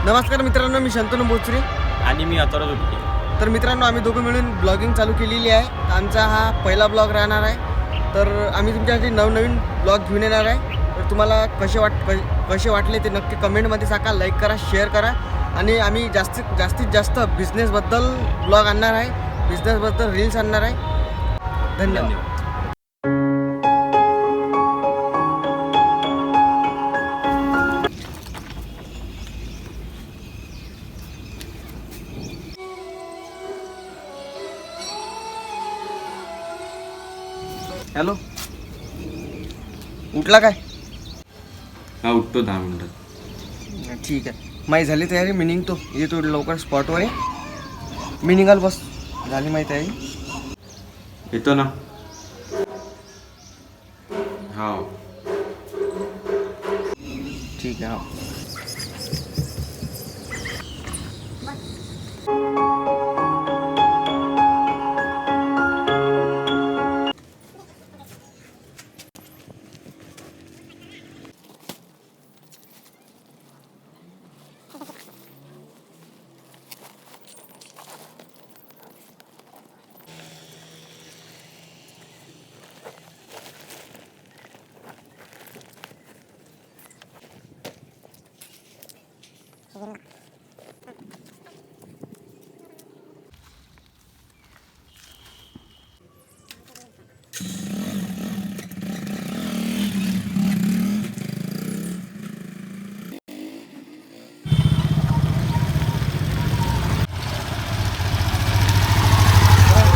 नमस्कार मित्रांनो, मी शंतनू बोचरे आणि मी अथर्व दुबके. तर मित्रांनो, आम्ही दोघं मिळून ब्लॉगिंग चालू केलेली आहे. आमचा हा पहिला ब्लॉग राहणार आहे. तर आम्ही तुमच्यासाठी नवनवीन ब्लॉग घेऊन येणार आहे. तर तुम्हाला कसे वाटले ते नक्की कमेंटमध्ये सांगा, लाईक करा, शेअर करा. आणि आम्ही जास्तीत जास्त बिझनेसबद्दल ब्लॉग आणणार आहे, बिझनेसबद्दल रील्स आणणार आहे. धन्यवाद. हॅलो, उठला काय? हा, उठतो 10 मिनिटात. ठीक आहे, माही झाली तयारी. मी निघतो, येतो लवकर स्पॉटवर आहे. मी निघाल, बस झाली माही तयारी. येतो ना. हा, ठीक आहे. हो.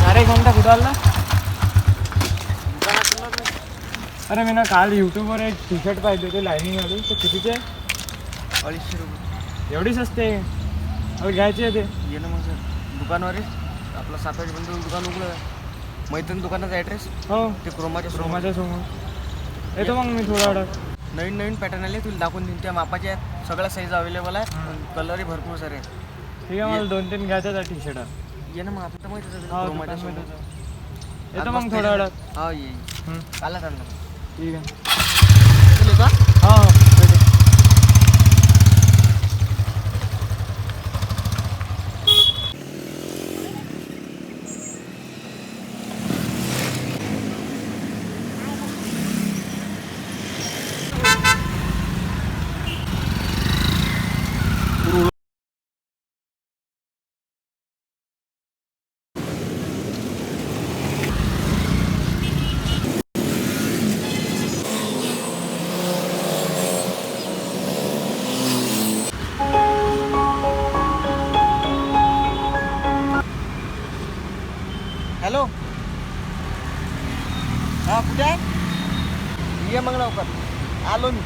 अरे घंटा कुठं आला? अरे मी ना काल यूट्यूबवर एक टी शर्ट पाहिजे होते लायनिंगवाली. ते कितीचे? 250 रुपये. एवढी सस्ते? अरे घ्यायचे ते. ये ना मग सर, दुकानवर आहे. आपलं 7 वाजेपर्यंत दुकान उघडं आहे. मैत्रीण दुकानाचा ॲड्रेस हो, ते क्रोमाच्या रोमाच्या समोर येतो मग मी थोडा वेळात. नवीन पॅटर्न आले, तुला दाखवून देईन. त्या मापाचे आहेत, सगळ्या साईज अवेलेबल आहे, कलरही भरपूर सारे आहेत. ठीक आहे, मला 2-3 घ्यायचं टी शर्ट. ये ना मग, आपलं तर माहितीच आहे हो, क्रोमाच्या दुकान समोर. मध्ये येतो मग थोड्या वेळात. हा, ये काला चालला. ठीक आहे. तुला का? हो हो, भेटू. हॅलो, हा कुठे आहे? ये मग लवकर. आलो मी.